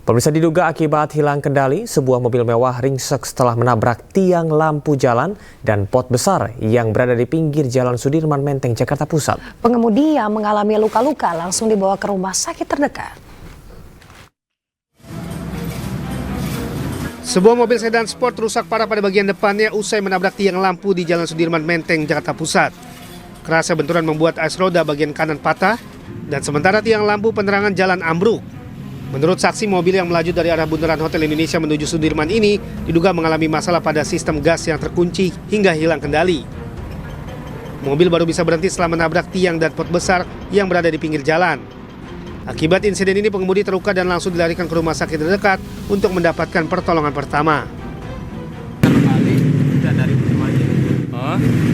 Pemirsa, diduga akibat hilang kendali, sebuah mobil mewah ringsek setelah menabrak tiang lampu jalan dan pot besar yang berada di pinggir Jalan Sudirman Menteng, Jakarta Pusat. Pengemudi yang mengalami luka-luka langsung dibawa ke rumah sakit terdekat. Sebuah mobil sedan sport rusak parah pada bagian depannya usai menabrak tiang lampu di Jalan Sudirman Menteng, Jakarta Pusat. Kerasnya benturan membuat as roda bagian kanan patah dan sementara tiang lampu penerangan jalan ambruk. Menurut saksi, mobil yang melaju dari arah Bundaran Hotel Indonesia menuju Sudirman ini diduga mengalami masalah pada sistem gas yang terkunci hingga hilang kendali. Mobil baru bisa berhenti setelah menabrak tiang dan pot besar yang berada di pinggir jalan. Akibat insiden ini, pengemudi terluka dan langsung dilarikan ke rumah sakit terdekat untuk mendapatkan pertolongan pertama. Terbalik, udah dari semuanya.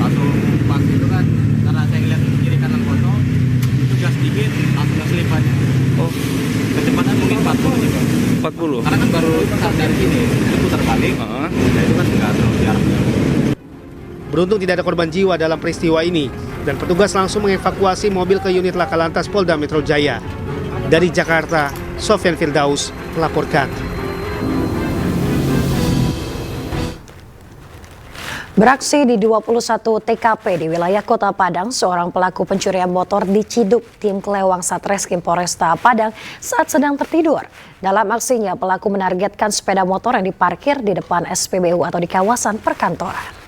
Langsung pas itu kan, karena saya lihat kiri kanan kosong, itu gas dikit, langsung gas lipat. Oh, kecepatan mungkin 40 juga. 40? Karena kan baru dari sini, itu putar balik, nah itu kan nggak terlalu jarang. Beruntung tidak ada korban jiwa dalam peristiwa ini, dan petugas langsung mengevakuasi mobil ke unit Laka Lantas Polda Metro Jaya. Dari Jakarta, Sofyan Firdaus melaporkan. Beraksi di 21 TKP di wilayah Kota Padang, seorang pelaku pencurian motor diciduk tim Kelewang Satreskrim Polresta Padang saat sedang tertidur. Dalam aksinya, pelaku menargetkan sepeda motor yang diparkir di depan SPBU atau di kawasan perkantoran.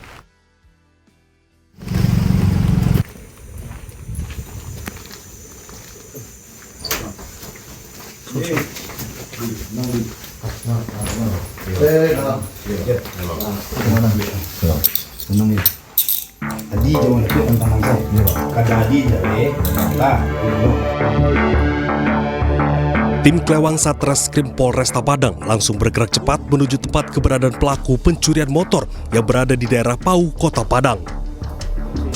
Tim Kelewang Satreskrim Polresta Padang langsung bergerak cepat menuju tempat keberadaan pelaku pencurian motor yang berada di daerah Pau, Kota Padang.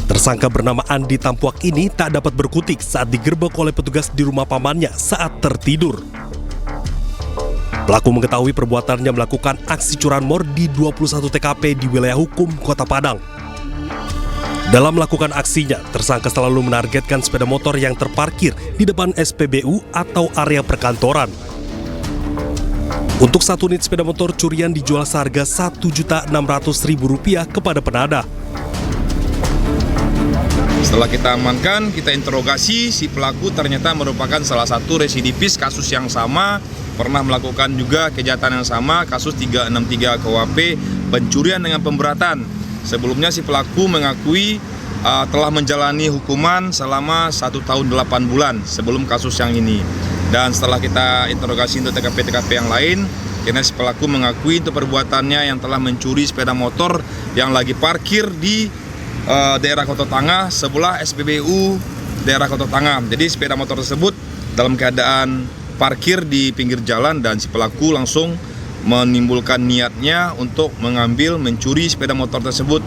Tersangka bernama Andi Tampuak ini tak dapat berkutik saat digerebek oleh petugas di rumah pamannya saat tertidur. Pelaku mengetahui perbuatannya melakukan aksi curanmor di 21 TKP di wilayah hukum Kota Padang. Dalam melakukan aksinya, tersangka selalu menargetkan sepeda motor yang terparkir di depan SPBU atau area perkantoran. Untuk satu unit sepeda motor curian dijual seharga Rp1.600.000 kepada penadah. Setelah kita amankan, kita interogasi, si pelaku ternyata merupakan salah satu residivis kasus yang sama, pernah melakukan juga kejahatan yang sama, kasus 363 KUHP, pencurian dengan pemberatan. Sebelumnya si pelaku mengakui telah menjalani hukuman selama 1 tahun 8 bulan sebelum kasus yang ini. Dan setelah kita interogasi untuk TKP-TKP yang lain, karena si pelaku mengakui untuk perbuatannya yang telah mencuri sepeda motor yang lagi parkir di daerah Kota Tangah sebelah SPBU daerah Kota Tangah. Jadi sepeda motor tersebut dalam keadaan parkir di pinggir jalan dan si pelaku langsung menimbulkan niatnya untuk mencuri sepeda motor tersebut.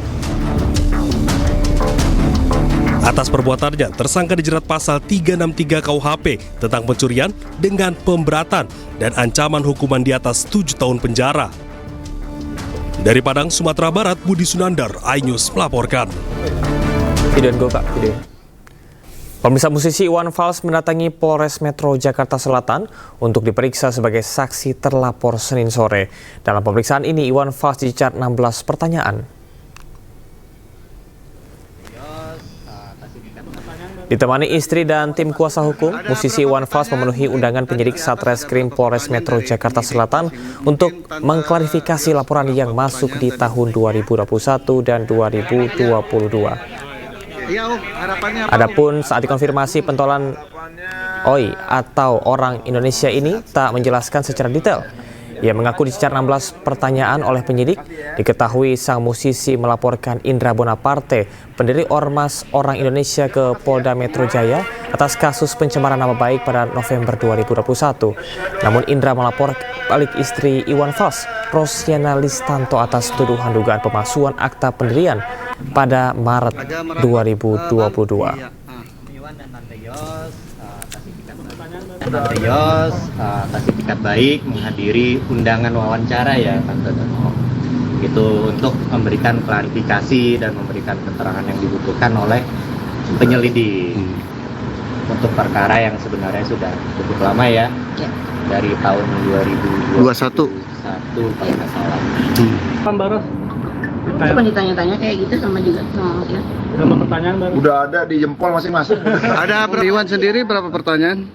Atas perbuatannya, tersangka dijerat pasal 363 KUHP tentang pencurian dengan pemberatan dan ancaman hukuman di atas 7 tahun penjara. Dari Padang, Sumatera Barat, Budi Sunandar, iNews melaporkan. Pemirsa, musisi Iwan Fals mendatangi Polres Metro Jakarta Selatan untuk diperiksa sebagai saksi terlapor Senin sore. Dalam pemeriksaan ini, Iwan Fals dicecar 16 pertanyaan. Ditemani istri dan tim kuasa hukum, musisi Iwan Fals memenuhi undangan penyidik Satreskrim Polres Metro Jakarta Selatan untuk mengklarifikasi laporan yang masuk di tahun 2021 dan 2022. Adapun saat dikonfirmasi, pentolan OI atau orang Indonesia ini tak menjelaskan secara detail. Ia mengaku dicecar 16 pertanyaan oleh penyidik. Diketahui sang musisi melaporkan Indra Bonaparte, pendiri Ormas Orang Indonesia, ke Polda Metro Jaya atas kasus pencemaran nama baik pada November 2021. Namun Indra melapor balik istri Iwan Fals, Rosiana Listanto, atas tuduhan dugaan pemalsuan akta pendirian pada Maret 2022. Tante Yos kasih tiket baik menghadiri undangan wawancara ya Tante Dono. Itu untuk memberikan klarifikasi dan memberikan keterangan yang dibutuhkan oleh penyelidik untuk perkara yang sebenarnya sudah cukup lama ya. dari tahun 2021 kalau nggak salah. Coba ditanya-tanya kayak gitu sama juga sama Mas ya. Udah ada di jempol masing-masing. Ada Iwan sendiri berapa pertanyaan?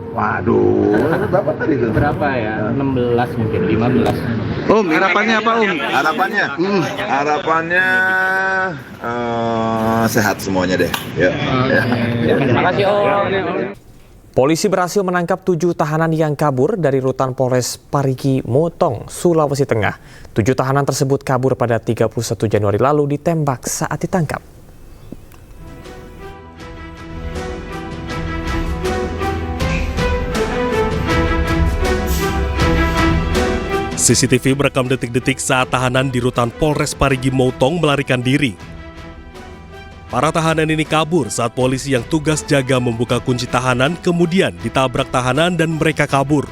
Waduh, berapa tadi itu? Berapa ya? 16 mungkin 15. Harapannya apa Harapannya? Harapannya sehat semuanya deh. Ya. Terima kasih Om. Polisi berhasil menangkap 7 tahanan yang kabur dari rutan Polres Parigi Motong, Sulawesi Tengah. 7 tahanan tersebut kabur pada 31 Januari lalu ditembak saat ditangkap. CCTV merekam detik-detik saat tahanan di rutan Polres Parigi Motong melarikan diri. Para tahanan ini kabur saat polisi yang tugas jaga membuka kunci tahanan kemudian ditabrak tahanan dan mereka kabur.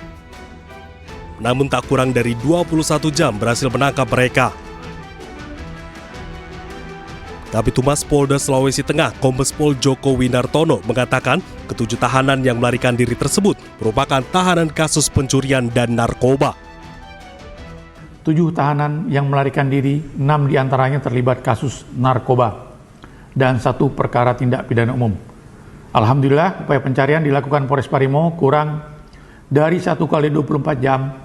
Namun tak kurang dari 21 jam berhasil menangkap mereka. Kabid Humas Polda Sulawesi Tengah, Kombes Pol Joko Winartono mengatakan ketujuh tahanan yang melarikan diri tersebut merupakan tahanan kasus pencurian dan narkoba. 7 tahanan yang melarikan diri, 6 diantaranya terlibat kasus narkoba dan 1 perkara tindak pidana umum. Alhamdulillah, upaya pencarian dilakukan Polres Parimo kurang dari 1 kali 24 jam.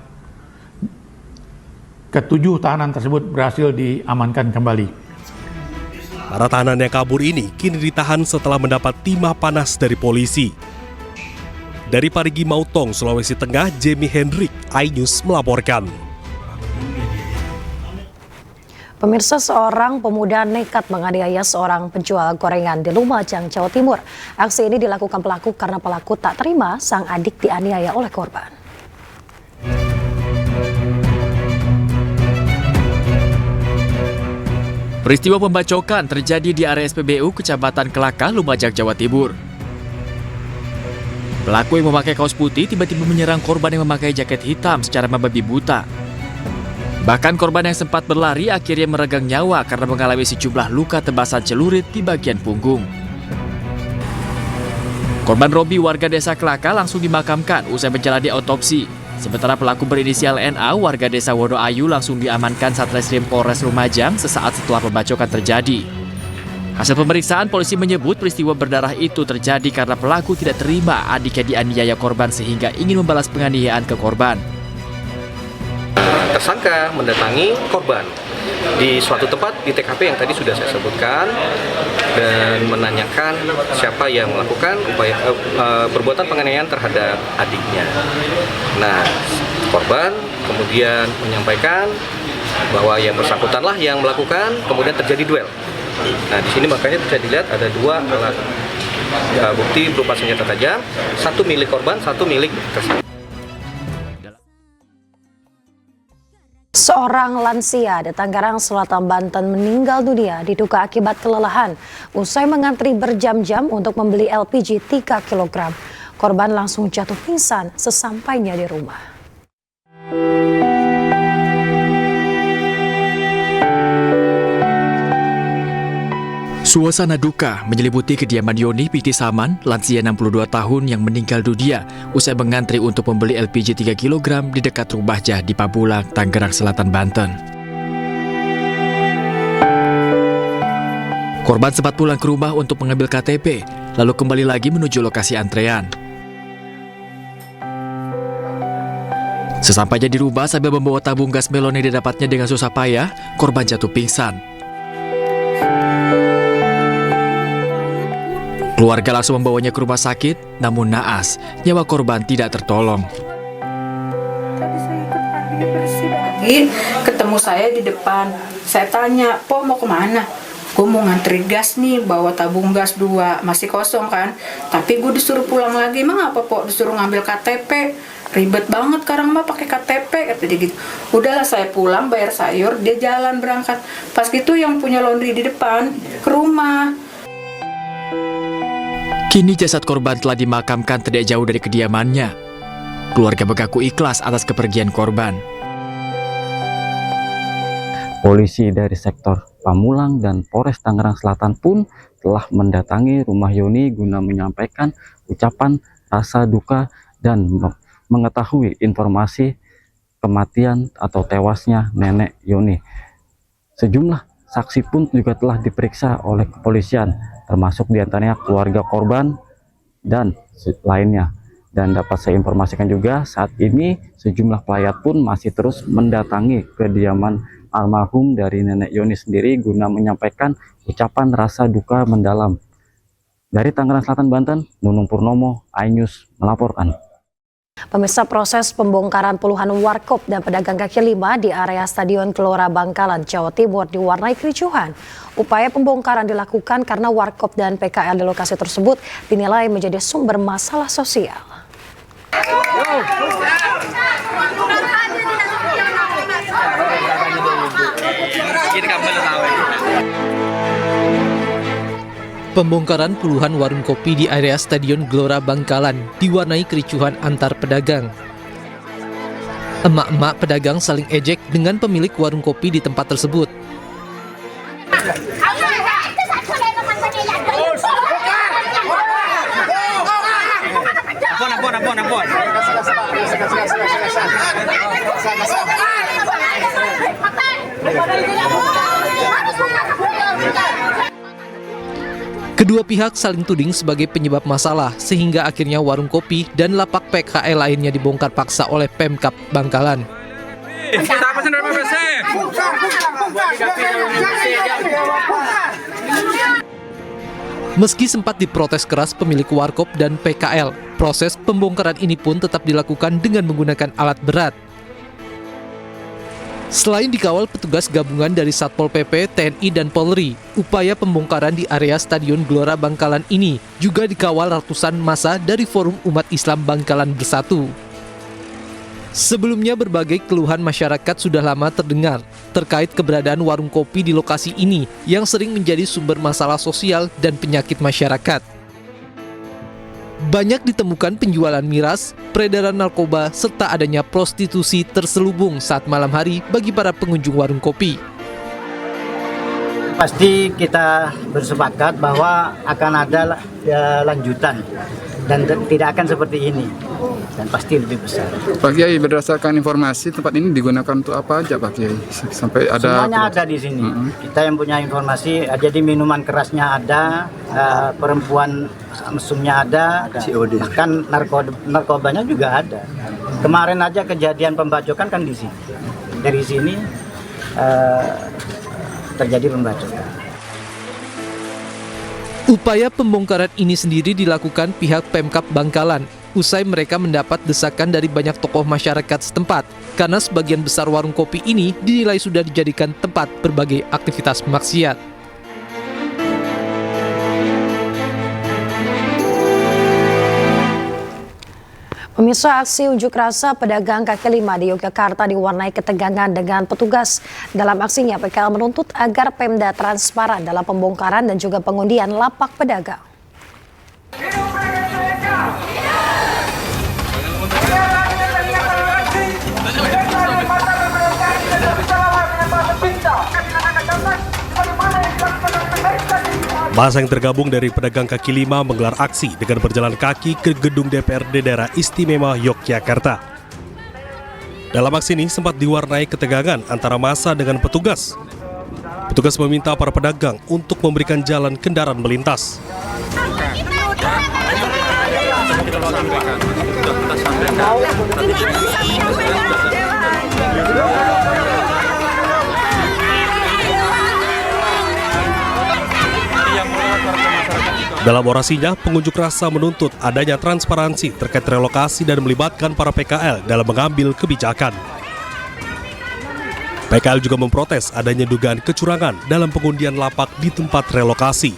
Ketujuh tahanan tersebut berhasil diamankan kembali. Para tahanan yang kabur ini kini ditahan setelah mendapat timah panas dari polisi. Dari Parigi Motong, Sulawesi Tengah, Jamie Hendrik, iNews melaporkan. Pemirsa, seorang pemuda nekat menganiaya seorang penjual gorengan di Lumajang, Jawa Timur. Aksi ini dilakukan pelaku karena pelaku tak terima sang adik dianiaya oleh korban. Peristiwa pembacokan terjadi di area SPBU Kecamatan Kelakah, Lumajang, Jawa Timur. Pelaku yang memakai kaos putih tiba-tiba menyerang korban yang memakai jaket hitam secara membabi buta. Bahkan korban yang sempat berlari akhirnya meregang nyawa karena mengalami sejumlah luka tebasan celurit di bagian punggung. Korban Robi warga desa Kelaka langsung dimakamkan usai menjalani otopsi. Sementara pelaku berinisial NA warga desa Wonoayu langsung diamankan Satreskrim Polres Lumajang sesaat setelah pembacokan terjadi. Hasil pemeriksaan polisi menyebut peristiwa berdarah itu terjadi karena pelaku tidak terima adiknya dianiaya korban sehingga ingin membalas penganiayaan ke korban. Tersangka mendatangi korban di suatu tempat di TKP yang tadi sudah saya sebutkan dan menanyakan siapa yang melakukan upaya perbuatan penganiayaan terhadap adiknya. Nah, korban kemudian menyampaikan bahwa yang bersangkutanlah yang melakukan, kemudian terjadi duel. Nah, di sini makanya bisa dilihat ada 2 alat bukti berupa senjata tajam, 1 milik korban, 1 milik tersangka. Seorang lansia di Tangerang Selatan, Banten meninggal dunia diduga akibat kelelahan usai mengantri berjam-jam untuk membeli LPG 3 kg. Korban langsung jatuh pingsan sesampainya di rumah. Suasana duka menyelimuti kediaman Yoni Piti Saman, lansia 62 tahun yang meninggal dunia usai mengantri untuk membeli LPG 3 kg di dekat rumahnya di Pabulang, Tangerang Selatan, Banten. Korban sempat pulang ke rumah untuk mengambil KTP, lalu kembali lagi menuju lokasi antrean. Sesampainya di rumah sambil membawa tabung gas melon yang didapatnya dengan susah payah, korban jatuh pingsan. Keluarga langsung membawanya ke rumah sakit, namun naas, nyawa korban tidak tertolong. Ketemu saya di depan, saya tanya, "Po mau kemana?" "Gue mau ngantri gas nih, bawa tabung gas 2, masih kosong kan. Tapi gue disuruh pulang lagi." "Emang apa, Po?" "Disuruh ngambil KTP." "Ribet banget sekarang mah pakai KTP," kata dia gitu. Udahlah saya pulang, bayar sayur, dia jalan berangkat. Pas gitu yang punya laundry di depan ke rumah. Kini jasad korban telah dimakamkan tidak jauh dari kediamannya. Keluarga mengaku ikhlas atas kepergian korban. Polisi dari sektor Pamulang dan Polres Tangerang Selatan pun telah mendatangi rumah Yoni guna menyampaikan ucapan rasa duka dan mengetahui informasi kematian atau tewasnya Nenek Yoni. Sejumlah saksi pun juga telah diperiksa oleh kepolisian, termasuk diantaranya keluarga korban dan lainnya. Dan dapat saya informasikan juga saat ini sejumlah pelayat pun masih terus mendatangi kediaman almarhum dari Nenek Yoni sendiri guna menyampaikan ucapan rasa duka mendalam. Dari Tangerang Selatan, Banten, Nunung Purnomo, iNews melaporkan. Pemirsa, proses pembongkaran puluhan warkop dan pedagang kaki lima di area Stadion Gelora Bangkalan, Jawa Timur diwarnai kericuhan. Upaya pembongkaran dilakukan karena warkop dan PKL di lokasi tersebut dinilai menjadi sumber masalah sosial. Pembongkaran puluhan warung kopi di area Stadion Gelora Bangkalan diwarnai kericuhan antar pedagang. Emak-emak pedagang saling ejek dengan pemilik warung kopi di tempat tersebut. Kedua pihak saling tuding sebagai penyebab masalah, sehingga akhirnya warung kopi dan lapak PKL lainnya dibongkar paksa oleh Pemkab Bangkalan. Meski sempat diprotes keras pemilik warkop dan PKL, proses pembongkaran ini pun tetap dilakukan dengan menggunakan alat berat. Selain dikawal petugas gabungan dari Satpol PP, TNI, dan Polri, upaya pembongkaran di area Stadion Gelora Bangkalan ini juga dikawal ratusan massa dari Forum Umat Islam Bangkalan Bersatu. Sebelumnya berbagai keluhan masyarakat sudah lama terdengar terkait keberadaan warung kopi di lokasi ini yang sering menjadi sumber masalah sosial dan penyakit masyarakat. Banyak ditemukan penjualan miras, peredaran narkoba, serta adanya prostitusi terselubung saat malam hari bagi para pengunjung warung kopi. Pasti kita bersepakat bahwa akan ada lanjutan dan tidak akan seperti ini dan pasti lebih besar. Pak Kiai, berdasarkan informasi tempat ini digunakan untuk apa aja Pak Kiai? Sampai ada semuanya ada di sini. Kita yang punya informasi, jadi minuman kerasnya ada, perempuan mesumnya ada, bahkan narkobanya juga ada. Kemarin aja kejadian pembacokan kan di sini. Dari sini terjadi pembacokan. Upaya pembongkaran ini sendiri dilakukan pihak Pemkab Bangkalan usai mereka mendapat desakan dari banyak tokoh masyarakat setempat karena sebagian besar warung kopi ini dinilai sudah dijadikan tempat berbagai aktivitas maksiat. Pemirsa, aksi unjuk rasa pedagang kaki lima di Yogyakarta diwarnai ketegangan dengan petugas. Dalam aksinya, PKL menuntut agar Pemda transparan dalam pembongkaran dan juga pengundian lapak pedagang. Massa yang tergabung dari pedagang kaki lima menggelar aksi dengan berjalan kaki ke gedung DPRD Daerah Istimewa Yogyakarta. Dalam aksi ini sempat diwarnai ketegangan antara massa dengan petugas. Petugas meminta para pedagang untuk memberikan jalan kendaraan melintas. Dalam orasinya, pengunjuk rasa menuntut adanya transparansi terkait relokasi dan melibatkan para PKL dalam mengambil kebijakan. PKL juga memprotes adanya dugaan kecurangan dalam pengundian lapak di tempat relokasi.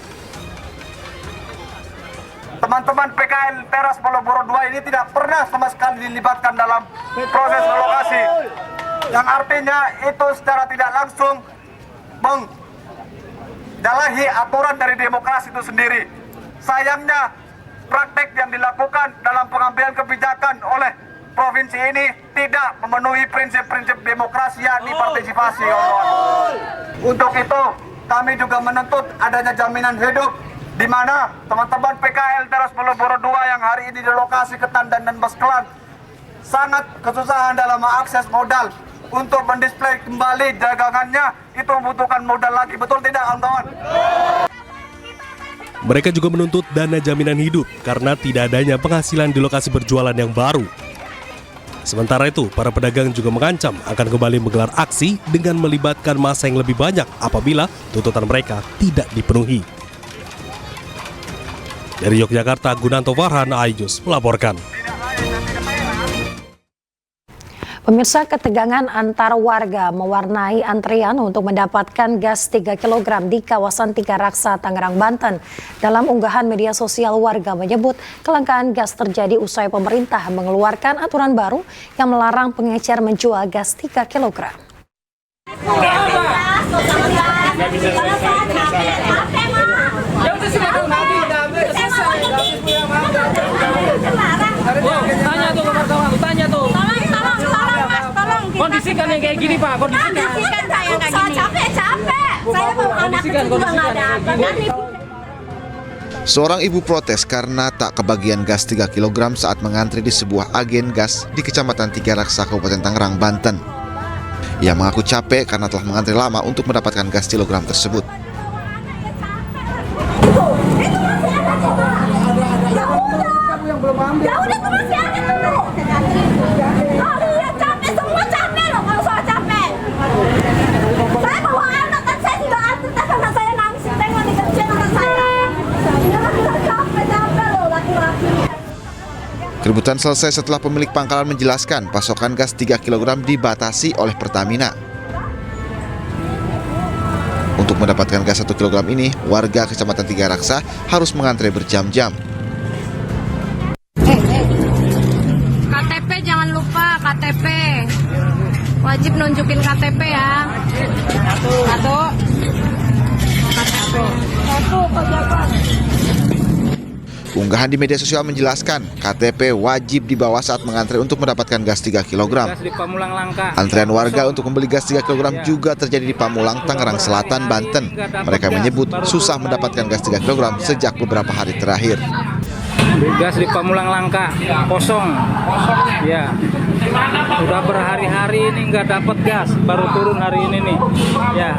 Teman-teman PKL Teras Malioboro 2 ini tidak pernah sama sekali dilibatkan dalam proses relokasi. Yang artinya itu secara tidak langsung menyalahi aturan dari demokrasi itu sendiri. Sayangnya praktek yang dilakukan dalam pengambilan kebijakan oleh provinsi ini tidak memenuhi prinsip-prinsip demokrasi yang dipartisipasi. Untuk itu kami juga menuntut adanya jaminan hidup di mana teman-teman PKL Teras Malioboro 2 yang hari ini direlokasi ke Tandan dan Baskelan sangat kesusahan dalam mengakses modal untuk mendisplay kembali dagangannya, itu membutuhkan modal lagi, betul tidak kawan-kawan? Mereka juga menuntut dana jaminan hidup karena tidak adanya penghasilan di lokasi berjualan yang baru. Sementara itu, para pedagang juga mengancam akan kembali menggelar aksi dengan melibatkan massa yang lebih banyak apabila tuntutan mereka tidak dipenuhi. Dari Yogyakarta, Gunanto Farhan, iNews melaporkan. Pemirsa, ketegangan antar warga mewarnai antrian untuk mendapatkan gas 3 kg di kawasan Tiga Raksa, Tangerang, Banten. Dalam unggahan media sosial, warga menyebut kelangkaan gas terjadi usai pemerintah mengeluarkan aturan baru yang melarang pengecer menjual gas 3 kg. Tanya tuh. Kondisikan yang kayak gini, Pak. Kondisikan saya kayak gini. Capek. Saya mau anak kecil juga nggak ada apa-apa. Seorang ibu protes karena tak kebagian gas 3 kg saat mengantri di sebuah agen gas di Kecamatan Tiga Raksa, Kabupaten Tangerang, Banten. Ia mengaku capek karena telah mengantri lama untuk mendapatkan gas kilogram tersebut. Keributan selesai setelah pemilik pangkalan menjelaskan pasokan gas 3 kg dibatasi oleh Pertamina. Untuk mendapatkan gas 1 kg ini, warga Kecamatan Tiga Raksa harus mengantre berjam-jam. KTP jangan lupa, KTP. Wajib nunjukin KTP ya. Satu. Unggahan di media sosial menjelaskan KTP wajib dibawa saat mengantre untuk mendapatkan gas 3 kg. Antrean warga untuk membeli gas 3 kg juga terjadi di Pamulang, Tangerang Selatan, Banten. Mereka menyebut susah mendapatkan gas 3 kg sejak beberapa hari terakhir. Gas di Pamulang langka, kosong. Ya, sudah berhari-hari ini nggak dapat gas, baru turun hari ini nih. Ya.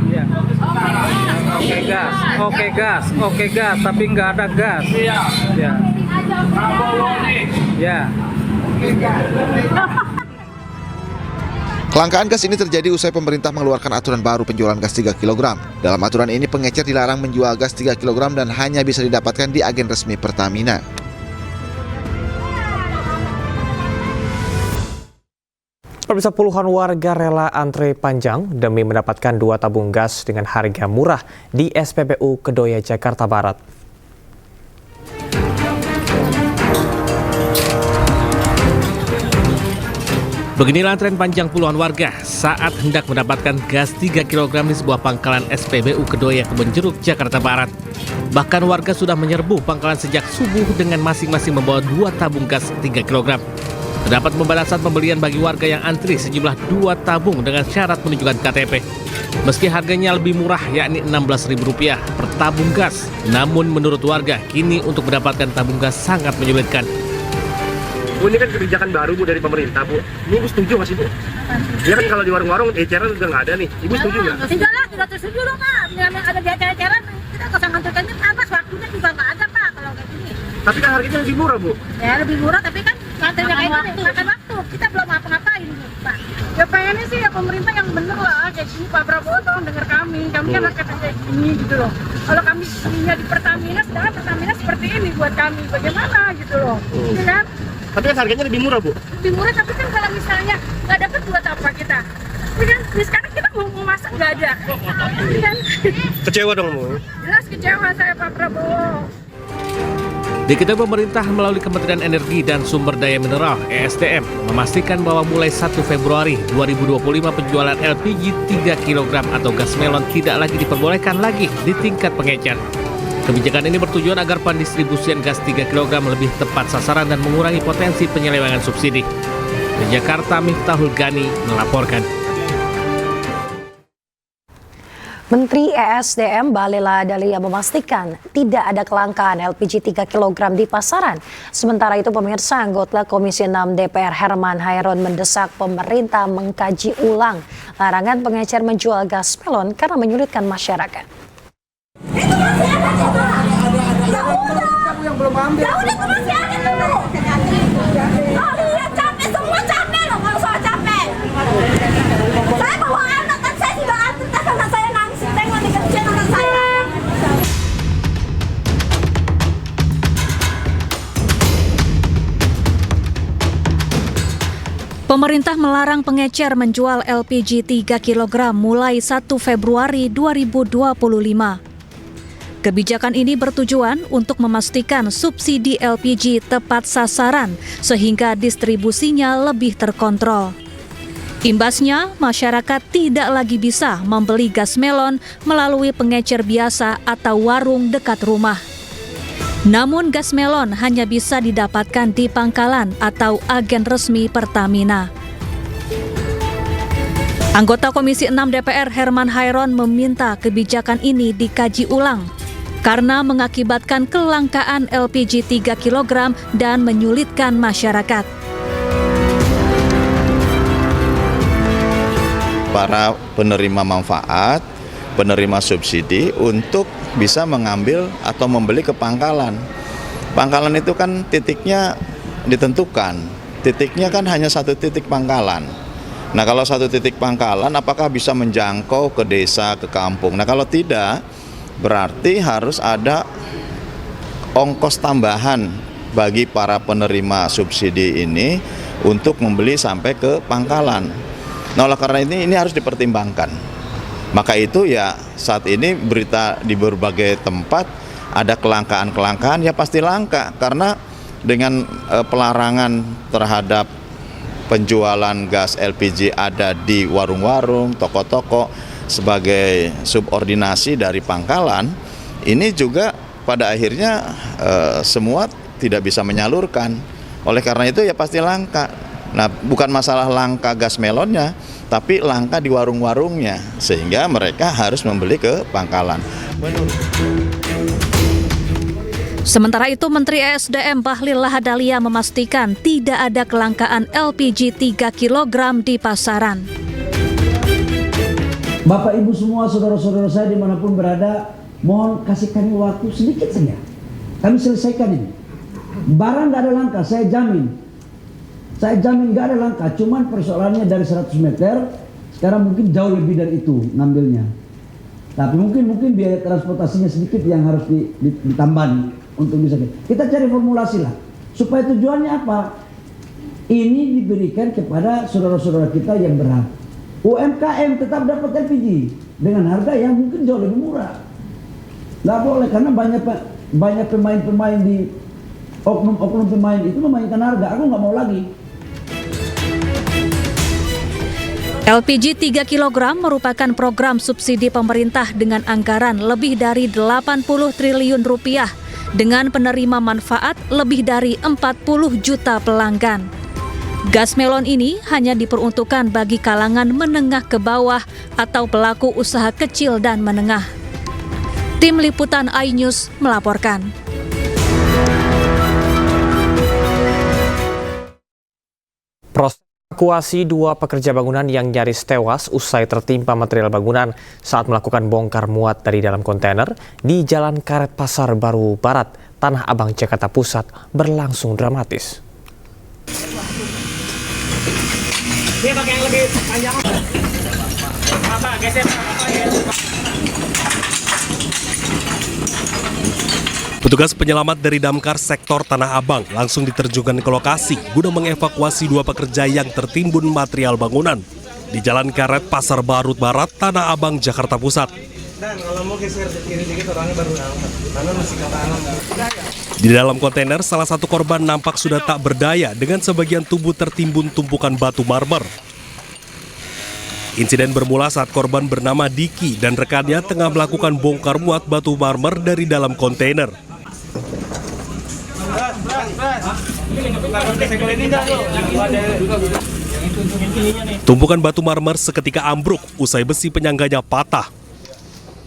Ya. Oke gas, tapi nggak ada gas. Ya. Ya. Kelangkaan gas ini terjadi usai pemerintah mengeluarkan aturan baru penjualan gas 3 kg. Dalam aturan ini, pengecer dilarang menjual gas 3 kg dan hanya bisa didapatkan di agen resmi Pertamina. Pemirsa, puluhan warga rela antre panjang demi mendapatkan 2 tabung gas dengan harga murah di SPBU Kedoya, Jakarta Barat. Beginilah antrean panjang puluhan warga saat hendak mendapatkan gas 3 kg di sebuah pangkalan SPBU Kedoya, Kebonjeruk, Jakarta Barat. Bahkan warga sudah menyerbu pangkalan sejak subuh dengan masing-masing membawa 2 tabung gas 3 kg. Terdapat pembatasan pembelian bagi warga yang antri sejumlah 2 tabung dengan syarat menunjukkan KTP. Meski harganya lebih murah, yakni Rp16.000 per tabung gas, namun menurut warga, kini untuk mendapatkan tabung gas sangat menyulitkan. Bu, ini kan kebijakan baru Bu dari pemerintah Bu. Ini Ibu setuju nggak sih Bu? Ya kan kalau di warung-warung eceran udah nggak ada nih. Ibu setuju nggak? Tidak lah, tidak setuju loh Pak. Yang ada di eceran kita kosong kantornya pas waktunya juga nggak ada Pak kalau kayak gini. Tapi kan harganya lebih murah Bu. Ya lebih murah tapi kan kantornya kayak gini makan waktu. Kita belum ngapa-ngapain Pak. Ya pengennya sih ya pemerintah yang bener lah kayak gini. Pak Prabowo tolong dengar kami. Kami kan rakyat kayak gini gitu loh. Kalau kami punya di Pertamina, sedangkan Pertamina seperti ini buat kami. Bagaimana gitu loh. Iya kan? Tapi kan harganya lebih murah Bu. Lebih murah tapi kan kalau misalnya nggak dapat buat apa kita? Kan sekarang kita mau masak nggak ada. Kan? Kecewa dong Bu. Jelas kecewa saya Pak Prabowo. Diketahui pemerintah melalui Kementerian Energi dan Sumber Daya Mineral (ESDM) memastikan bahwa mulai 1 Februari 2025 penjualan LPG 3 kg atau gas melon tidak lagi diperbolehkan lagi di tingkat pengecer. Kebijakan ini bertujuan agar pendistribusian gas 3 kg lebih tepat sasaran dan mengurangi potensi penyelewengan subsidi. Di Jakarta, Miftahul Gani melaporkan. Menteri ESDM Bahlil Lahadalia memastikan tidak ada kelangkaan LPG 3 kg di pasaran. Sementara itu pemirsa, anggota Komisi 6 DPR Herman Hairon mendesak pemerintah mengkaji ulang larangan pengecer menjual gas melon karena menyulitkan masyarakat. Itu masih ada coba. Yang belum ambil. Ya udah tuh masih ada dulu. Oh iya capek, semua capek loh kalau soal capek. Saya bawa anak kan, saya sudah antar tas anak saya nangis, tengok di kecil anak saya. Pemerintah melarang pengecer menjual LPG 3 kg mulai 1 Februari 2025. Kebijakan ini bertujuan untuk memastikan subsidi LPG tepat sasaran sehingga distribusinya lebih terkontrol. Imbasnya, masyarakat tidak lagi bisa membeli gas melon melalui pengecer biasa atau warung dekat rumah. Namun gas melon hanya bisa didapatkan di pangkalan atau agen resmi Pertamina. Anggota Komisi 6 DPR Herman Hairon meminta kebijakan ini dikaji ulang karena mengakibatkan kelangkaan LPG 3 kg dan menyulitkan masyarakat. Para penerima manfaat, penerima subsidi untuk bisa mengambil atau membeli ke pangkalan. Pangkalan itu kan titiknya ditentukan. Titiknya kan hanya satu titik pangkalan. Nah, kalau satu titik pangkalan apakah bisa menjangkau ke desa, ke kampung? Nah, kalau tidak, berarti harus ada ongkos tambahan bagi para penerima subsidi ini untuk membeli sampai ke pangkalan. Nah, oleh karena ini harus dipertimbangkan. Maka itu ya saat ini berita di berbagai tempat ada kelangkaan ya pasti langka karena dengan pelarangan terhadap penjualan gas LPG ada di warung-warung, toko-toko sebagai subordinasi dari pangkalan, ini juga pada akhirnya semua tidak bisa menyalurkan. Oleh karena itu ya pasti langka. Nah, bukan masalah langka gas melonnya, tapi langka di warung-warungnya, sehingga mereka harus membeli ke pangkalan. Sementara itu, Menteri ESDM Bahlil Lahadalia memastikan tidak ada kelangkaan LPG 3 kg di pasaran. Bapak Ibu semua, saudara-saudara saya dimanapun berada, mohon kasih kami waktu sedikit saja. Kami selesaikan ini. Barang nggak ada langka, saya jamin. Saya jamin nggak ada langka, cuman persoalannya dari 100 meter, sekarang mungkin jauh lebih dari itu ngambilnya. Tapi mungkin biaya transportasinya sedikit yang harus ditambahin untuk bisa. Kita cari formulasi lah, supaya tujuannya apa? Ini diberikan kepada saudara-saudara kita yang berhak. UMKM tetap dapat LPG dengan harga yang mungkin jauh lebih murah. Nggak boleh, karena banyak pemain-pemain di oknum pemain itu memainkan harga. Aku nggak mau lagi. LPG 3 kg merupakan program subsidi pemerintah dengan anggaran lebih dari 80 triliun rupiah dengan penerima manfaat lebih dari 40 juta pelanggan. Gas melon ini hanya diperuntukkan bagi kalangan menengah ke bawah atau pelaku usaha kecil dan menengah. Tim Liputan iNews melaporkan. Proses evakuasi dua pekerja bangunan yang nyaris tewas usai tertimpa material bangunan saat melakukan bongkar muat dari dalam kontainer di Jalan Karet Pasar Baru Barat, Tanah Abang, Jakarta Pusat berlangsung dramatis. Dia pakai yang lebih panjang. Apa, geser. Petugas penyelamat dari Damkar Sektor Tanah Abang langsung diterjunkan ke lokasi guna mengevakuasi dua pekerja yang tertimbun material bangunan di Jalan Karet Pasar Baru Barat, Tanah Abang, Jakarta Pusat. Dan kalau mau geser ke kiri dikit orangnya baru angkat. Karena masih katalan. Di dalam kontainer, salah satu korban nampak sudah tak berdaya dengan sebagian tubuh tertimbun tumpukan batu marmer. Insiden bermula saat korban bernama Diki dan rekannya tengah melakukan bongkar muat batu marmer dari dalam kontainer. Tumpukan batu marmer seketika ambruk usai besi penyangganya patah.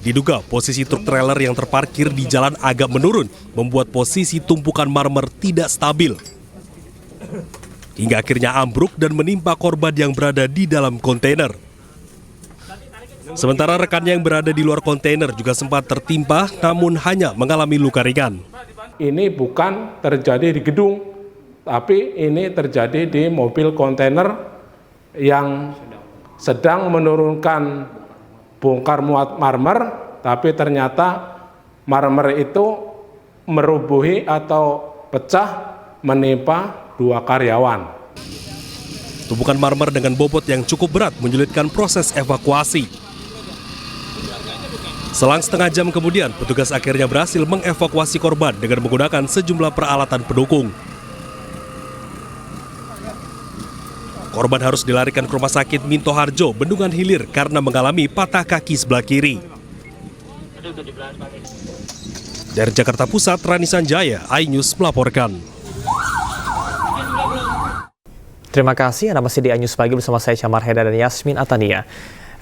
Diduga posisi truk trailer yang terparkir di jalan agak menurun, membuat posisi tumpukan marmer tidak stabil. Hingga akhirnya ambruk dan menimpa korban yang berada di dalam kontainer. Sementara rekannya yang berada di luar kontainer juga sempat tertimpa, namun hanya mengalami luka ringan. Ini bukan terjadi di gedung, tapi ini terjadi di mobil kontainer yang sedang menurunkan bongkar muat marmer, tapi ternyata marmer itu merubuhi atau pecah menimpa 2 karyawan. Tumpukan marmer dengan bobot yang cukup berat menyulitkan proses evakuasi. Selang setengah jam kemudian, petugas akhirnya berhasil mengevakuasi korban dengan menggunakan sejumlah peralatan pendukung. Korban harus dilarikan ke Rumah Sakit Minto Harjo, Bendungan Hilir karena mengalami patah kaki sebelah kiri. Dari Jakarta Pusat, Rani Sanjaya, iNews melaporkan. Terima kasih, Anda masih di iNews Pagi bersama saya Camar Heda dan Yasmin Atania.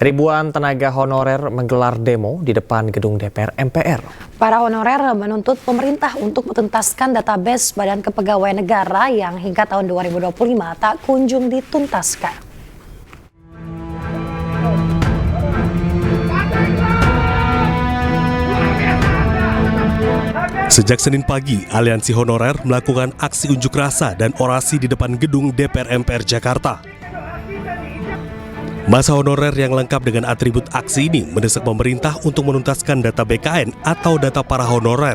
Ribuan tenaga honorer menggelar demo di depan gedung DPR MPR. Para honorer menuntut pemerintah untuk menuntaskan database Badan Kepegawaian Negara yang hingga tahun 2025 tak kunjung dituntaskan. Sejak Senin pagi, aliansi honorer melakukan aksi unjuk rasa dan orasi di depan gedung DPR MPR Jakarta. Masa honorer yang lengkap dengan atribut aksi ini mendesak pemerintah untuk menuntaskan data BKN atau data para honorer.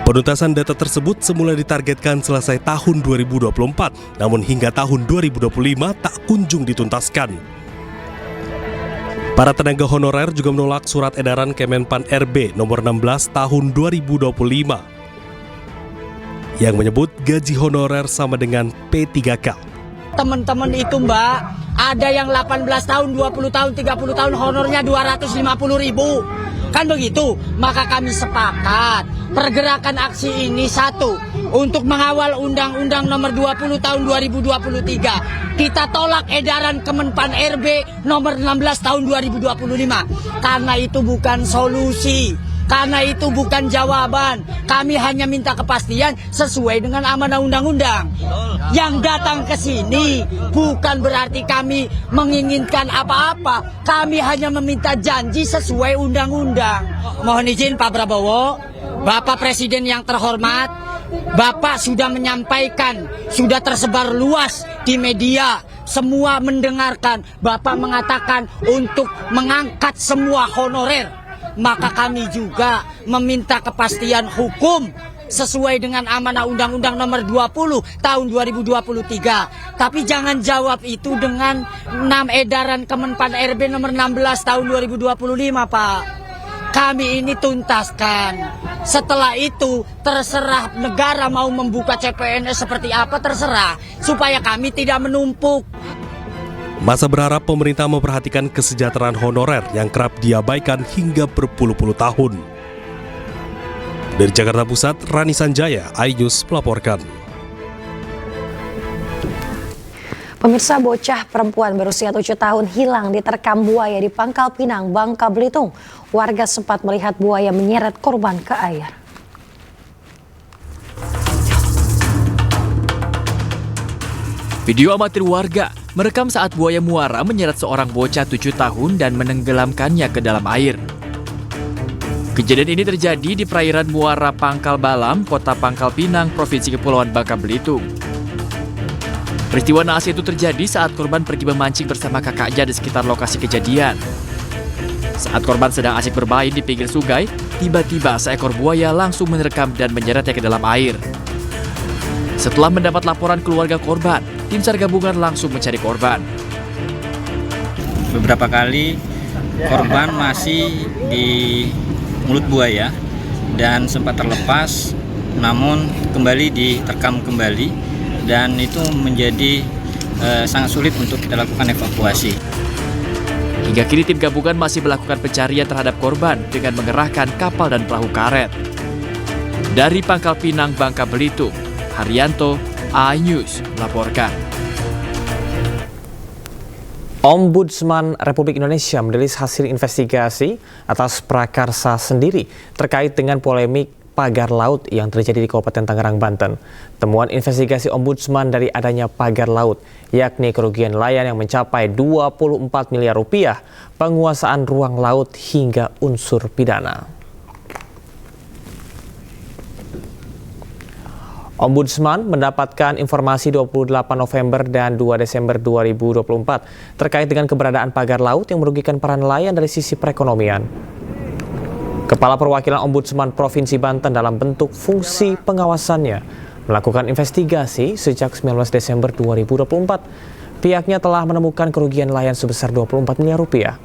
Penuntasan data tersebut semula ditargetkan selesai tahun 2024, namun hingga tahun 2025 tak kunjung dituntaskan. Para tenaga honorer juga menolak surat edaran Kemenpan RB nomor 16 tahun 2025 yang menyebut gaji honorer sama dengan P3K. Teman-teman itu Mbak, ada yang 18 tahun, 20 tahun, 30 tahun honornya 250.000. Kan begitu? Maka kami sepakat pergerakan aksi ini satu, untuk mengawal Undang-Undang nomor 20 tahun 2023. Kita tolak edaran Kemenpan RB nomor 16 tahun 2025. Karena itu bukan solusi. Karena itu bukan jawaban. Kami hanya minta kepastian sesuai dengan amanah undang-undang. Yang datang ke sini bukan berarti kami menginginkan apa-apa. Kami hanya meminta janji sesuai undang-undang. Mohon izin Pak Prabowo, Bapak Presiden yang terhormat, Bapak sudah menyampaikan, sudah tersebar luas di media. Semua mendengarkan, Bapak mengatakan untuk mengangkat semua honorer. Maka kami juga meminta kepastian hukum sesuai dengan amanah Undang-Undang nomor 20 tahun 2023. Tapi jangan jawab itu dengan 6 edaran Kemenpan RB nomor 16 tahun 2025, Pak. Kami ini tuntaskan. Setelah itu terserah negara mau membuka CPNS seperti apa, terserah. Supaya kami tidak menumpuk. Masa berharap pemerintah memperhatikan kesejahteraan honorer yang kerap diabaikan hingga berpuluh-puluh tahun. Dari Jakarta Pusat, Rani Sanjaya, iNews melaporkan. Pemirsa, bocah perempuan berusia 7 tahun hilang diterkam buaya di Pangkal Pinang, Bangka Belitung. Warga sempat melihat buaya menyeret korban ke air. Video amatir warga merekam saat buaya muara menyeret seorang bocah 7 tahun dan menenggelamkannya ke dalam air. Kejadian ini terjadi di perairan Muara Pangkal Balam, Kota Pangkal Pinang, Provinsi Kepulauan Bangka Belitung. Peristiwa naas itu terjadi saat korban pergi memancing bersama kakaknya di sekitar lokasi kejadian. Saat korban sedang asik bermain di pinggir sungai, tiba-tiba seekor buaya langsung menerkam dan menyeretnya ke dalam air. Setelah mendapat laporan keluarga korban, tim SAR gabungan langsung mencari korban. Beberapa kali korban masih di mulut buaya dan sempat terlepas, namun kembali diterkam kembali dan itu menjadi sangat sulit untuk kita lakukan evakuasi. Hingga kini tim gabungan masih melakukan pencarian terhadap korban dengan mengerahkan kapal dan perahu karet. Dari Pangkal Pinang, Bangka Belitung, Haryanto, iNews melaporkan. Ombudsman Republik Indonesia merilis hasil investigasi atas prakarsa sendiri terkait dengan polemik pagar laut yang terjadi di Kabupaten Tangerang, Banten. Temuan investigasi Ombudsman dari adanya pagar laut, yakni kerugian nelayan yang mencapai 24 miliar rupiah, penguasaan ruang laut hingga unsur pidana. Ombudsman mendapatkan informasi 28 November dan 2 Desember 2024 terkait dengan keberadaan pagar laut yang merugikan para nelayan dari sisi perekonomian. Kepala Perwakilan Ombudsman Provinsi Banten dalam bentuk fungsi pengawasannya melakukan investigasi sejak 19 Desember 2024. Pihaknya telah menemukan kerugian nelayan sebesar 24 miliar rupiah.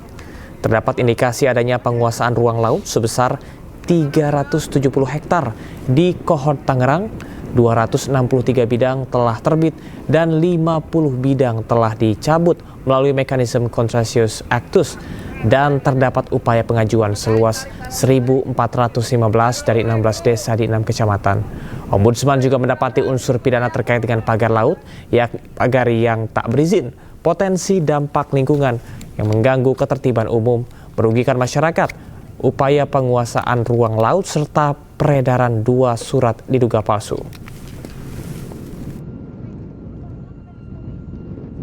Terdapat indikasi adanya penguasaan ruang laut sebesar 370 hektar di Kohort Tangerang, 263 bidang telah terbit dan 50 bidang telah dicabut melalui mekanisme Contractious Actus, dan terdapat upaya pengajuan seluas 1.415 dari 16 desa di 6 kecamatan. Ombudsman juga mendapati unsur pidana terkait dengan pagar laut, yakni pagar yang tak berizin, potensi dampak lingkungan yang mengganggu ketertiban umum, merugikan masyarakat, upaya penguasaan ruang laut, serta peredaran 2 surat diduga palsu.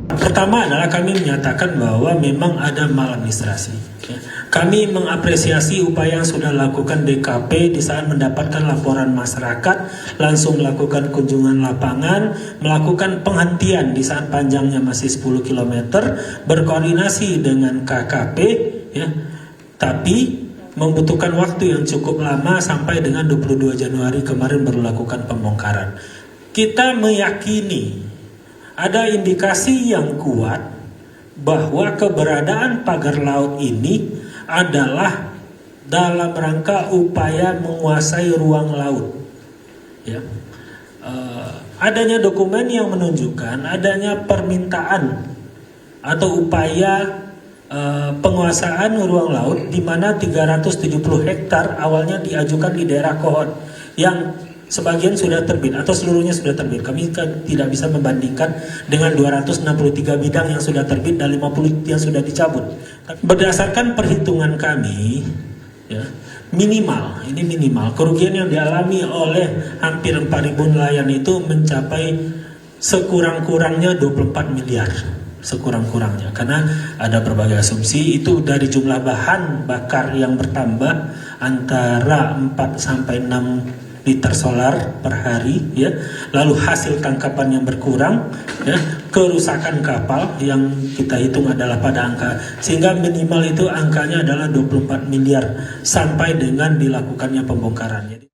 Pertama adalah kami menyatakan bahwa memang ada maladministrasi. Kami mengapresiasi upaya yang sudah dilakukan DKP di saat mendapatkan laporan masyarakat, langsung melakukan kunjungan lapangan, melakukan penghentian di saat panjangnya masih 10 km, berkoordinasi dengan KKP, tapi membutuhkan waktu yang cukup lama sampai dengan 22 Januari kemarin baru lakukan pembongkaran. Kita meyakini ada indikasi yang kuat bahwa keberadaan pagar laut ini adalah dalam rangka upaya menguasai ruang laut. Adanya dokumen yang menunjukkan adanya permintaan atau upaya penguasaan ruang laut di mana 370 hektar awalnya diajukan di daerah Kohort yang sebagian sudah terbit atau seluruhnya sudah terbit. Kami tidak bisa membandingkan dengan 263 bidang yang sudah terbit dan 50 yang sudah dicabut. Berdasarkan perhitungan kami, minimal kerugian yang dialami oleh hampir 4.000 nelayan itu mencapai sekurang-kurangnya 24 miliar. Sekurang-kurangnya, karena ada berbagai asumsi itu dari jumlah bahan bakar yang bertambah antara 4 sampai 6 liter solar per hari, lalu hasil tangkapan yang berkurang, kerusakan kapal yang kita hitung adalah pada angka, sehingga minimal itu angkanya adalah 24 miliar sampai dengan dilakukannya pembongkaran.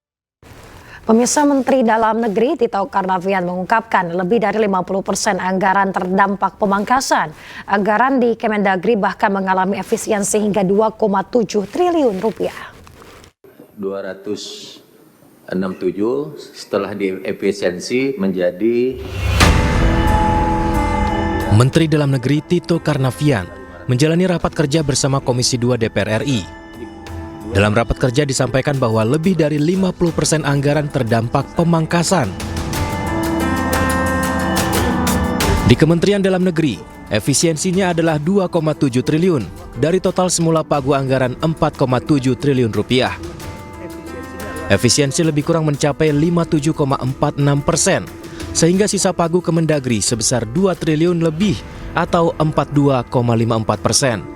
Pemirsa, Menteri Dalam Negeri Tito Karnavian mengungkapkan lebih dari 50% anggaran terdampak pemangkasan. Anggaran di Kemendagri bahkan mengalami efisiensi hingga 2,7 triliun rupiah. 267 setelah diefisiensi menjadi. Menteri Dalam Negeri Tito Karnavian menjalani rapat kerja bersama Komisi 2 DPR RI. Dalam rapat kerja disampaikan bahwa lebih dari 50% anggaran terdampak pemangkasan. Di Kementerian Dalam Negeri, efisiensinya adalah 2,7 triliun dari total semula pagu anggaran 4,7 triliun rupiah. Efisiensi lebih kurang mencapai 57,46%, sehingga sisa pagu Kemendagri sebesar 2 triliun lebih atau 42,54%.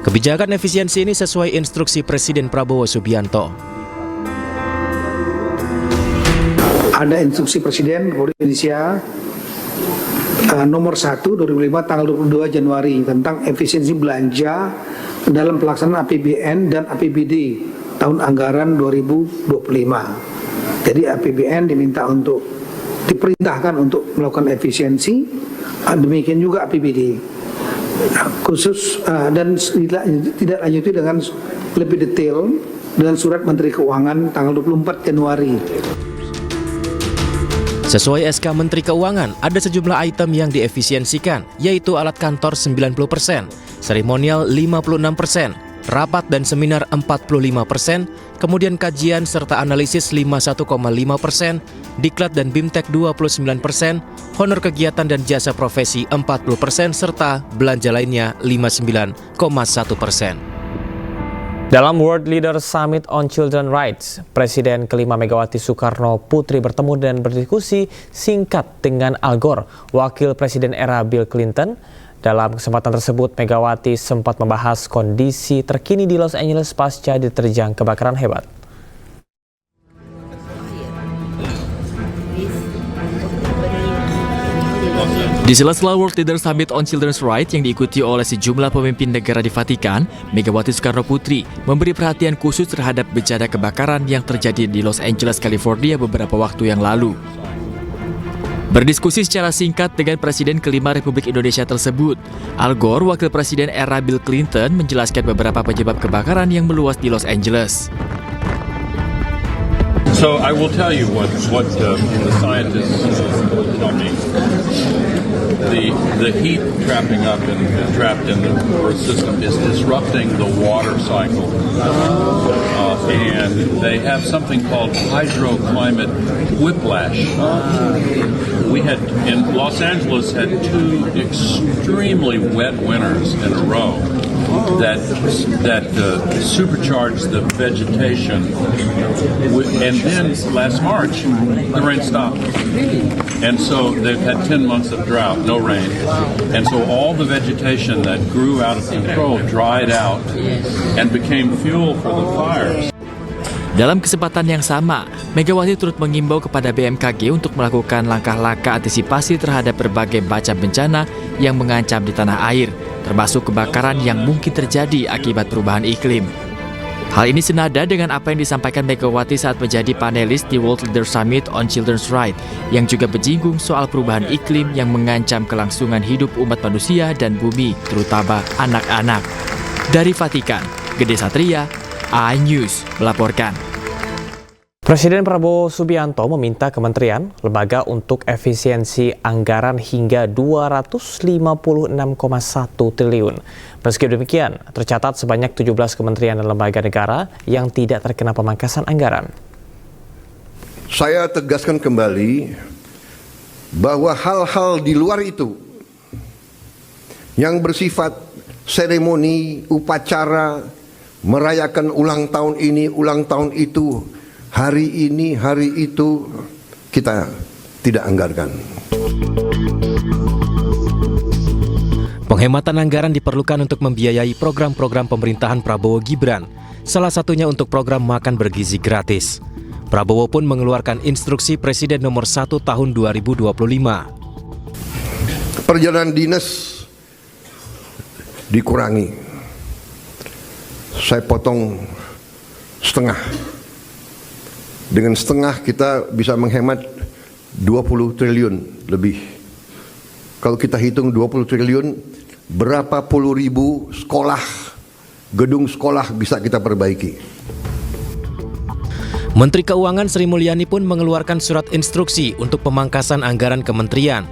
Kebijakan efisiensi ini sesuai instruksi Presiden Prabowo Subianto. Ada instruksi Presiden Republik Indonesia nomor 1 2005 tanggal 22 Januari tentang efisiensi belanja dalam pelaksanaan APBN dan APBD tahun anggaran 2025. Jadi APBN diperintahkan untuk melakukan efisiensi, demikian juga APBD. Khusus dan tidak lanjuti dengan lebih detail dengan surat Menteri Keuangan tanggal 24 Januari. Sesuai SK Menteri Keuangan, ada sejumlah item yang diefisiensikan, yaitu alat kantor 90%, seremonial 56%, rapat dan seminar 45%, kemudian kajian serta analisis 51,5%, diklat dan bimtek 29%, honor kegiatan dan jasa profesi 40%, serta belanja lainnya 59,1%. Dalam World Leader Summit on Children Rights, Presiden kelima Megawati Soekarno Putri bertemu dan berdiskusi singkat dengan Al Gore, wakil Presiden era Bill Clinton. Dalam kesempatan tersebut, Megawati sempat membahas kondisi terkini di Los Angeles pasca diterjang kebakaran hebat. Di sela-sela World Leader Summit on Children's Rights yang diikuti oleh sejumlah pemimpin negara di Vatikan, Megawati Soekarno Putri memberi perhatian khusus terhadap bencana kebakaran yang terjadi di Los Angeles, California beberapa waktu yang lalu. Berdiskusi secara singkat dengan Presiden kelima Republik Indonesia tersebut, Al Gore, wakil Presiden era Bill Clinton, menjelaskan beberapa penyebab kebakaran yang meluas di Los Angeles. So I will tell you what the scientists tell me. The heat trapped in the Earth system is disrupting the water cycle, and they have something called hydroclimate whiplash. We had in Los Angeles had 2 extremely wet winters in a row that supercharged the vegetation, and then last March the rain stopped, and so they've had 10 months of drought, no rain, and so all the vegetation that grew out of control dried out and became fuel for the fires. Dalam kesempatan yang sama, Megawati turut mengimbau kepada BMKG untuk melakukan langkah-langkah antisipasi terhadap berbagai macam bencana yang mengancam di tanah air, termasuk kebakaran yang mungkin terjadi akibat perubahan iklim. Hal ini senada dengan apa yang disampaikan Megawati saat menjadi panelis di World Leader Summit on Children's Rights, yang juga menyinggung soal perubahan iklim yang mengancam kelangsungan hidup umat manusia dan bumi, terutama anak-anak. Dari Vatikan, Gede Satria, iNews melaporkan. Presiden Prabowo Subianto meminta kementerian, lembaga untuk efisiensi anggaran hingga 256,1 triliun. Meski demikian, tercatat sebanyak 17 kementerian dan lembaga negara yang tidak terkena pemangkasan anggaran. Saya tegaskan kembali bahwa hal-hal di luar itu yang bersifat seremoni, upacara, merayakan ulang tahun ini, ulang tahun itu, hari ini, hari itu, kita tidak anggarkan. Penghematan anggaran diperlukan untuk membiayai program-program pemerintahan Prabowo Gibran, salah satunya untuk program makan bergizi gratis. Prabowo pun mengeluarkan instruksi Presiden nomor 1 tahun 2025. Perjalanan dinas dikurangi. Saya potong setengah. Dengan setengah kita bisa menghemat 20 triliun lebih. Kalau kita hitung 20 triliun, berapa puluh ribu sekolah, gedung sekolah bisa kita perbaiki. Menteri Keuangan Sri Mulyani pun mengeluarkan surat instruksi untuk pemangkasan anggaran kementerian.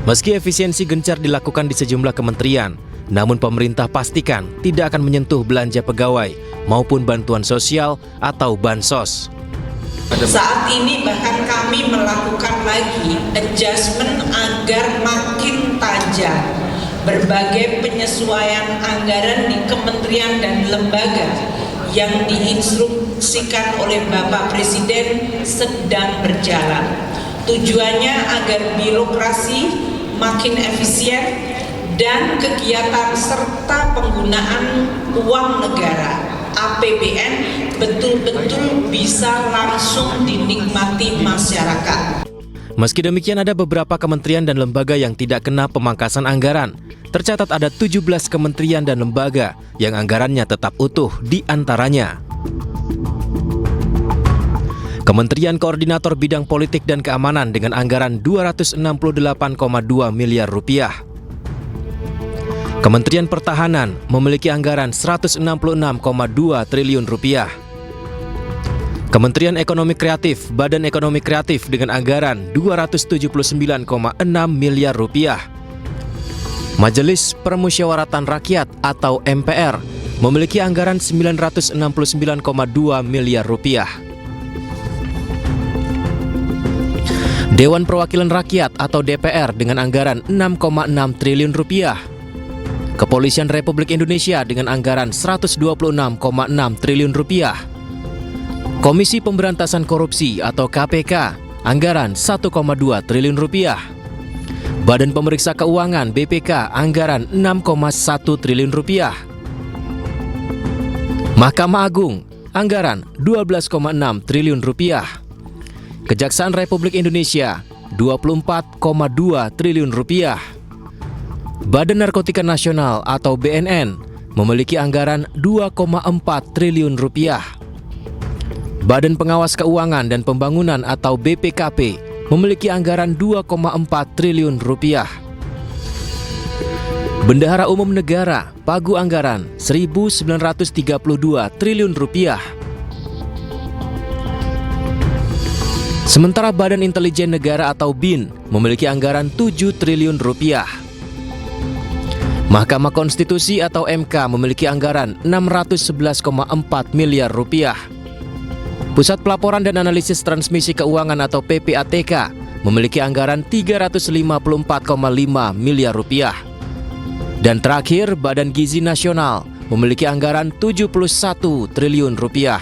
Meski efisiensi gencar dilakukan di sejumlah kementerian, namun pemerintah pastikan tidak akan menyentuh belanja pegawai maupun bantuan sosial atau bansos. Saat ini bahkan kami melakukan lagi adjustment agar makin tajam berbagai penyesuaian anggaran di kementerian dan lembaga yang diinstruksikan oleh Bapak Presiden sedang berjalan. Tujuannya agar birokrasi makin efisien dan kegiatan serta penggunaan uang negara APBN betul-betul bisa langsung dinikmati masyarakat. Meski demikian, ada beberapa kementerian dan lembaga yang tidak kena pemangkasan anggaran. Tercatat ada 17 kementerian dan lembaga yang anggarannya tetap utuh, di antaranya Kementerian Koordinator Bidang Politik dan Keamanan dengan anggaran 268,2 miliar rupiah. Kementerian Pertahanan memiliki anggaran 166,2 triliun rupiah. Kementerian Ekonomi Kreatif, Badan Ekonomi Kreatif dengan anggaran 279,6 miliar rupiah. Majelis Permusyawaratan Rakyat atau MPR memiliki anggaran 969,2 miliar rupiah. Dewan Perwakilan Rakyat atau DPR dengan anggaran 6,6 triliun rupiah. Kepolisian Republik Indonesia dengan anggaran 126,6 triliun rupiah. Komisi Pemberantasan Korupsi atau KPK anggaran 1,2 triliun rupiah. Badan Pemeriksa Keuangan BPK anggaran 6,1 triliun rupiah. Mahkamah Agung anggaran 12,6 triliun rupiah. Kejaksaan Republik Indonesia 24,2 triliun rupiah. Badan Narkotika Nasional atau BNN memiliki anggaran 2,4 triliun rupiah. Badan Pengawas Keuangan dan Pembangunan atau BPKP memiliki anggaran 2,4 triliun rupiah. Bendahara Umum Negara pagu anggaran 1.932 triliun rupiah. Sementara Badan Intelijen Negara atau BIN memiliki anggaran 7 triliun rupiah. Mahkamah Konstitusi atau MK memiliki anggaran 611,4 miliar rupiah. Pusat Pelaporan dan Analisis Transmisi Keuangan atau PPATK memiliki anggaran 354,5 miliar rupiah. Dan terakhir, Badan Gizi Nasional memiliki anggaran 71 triliun rupiah.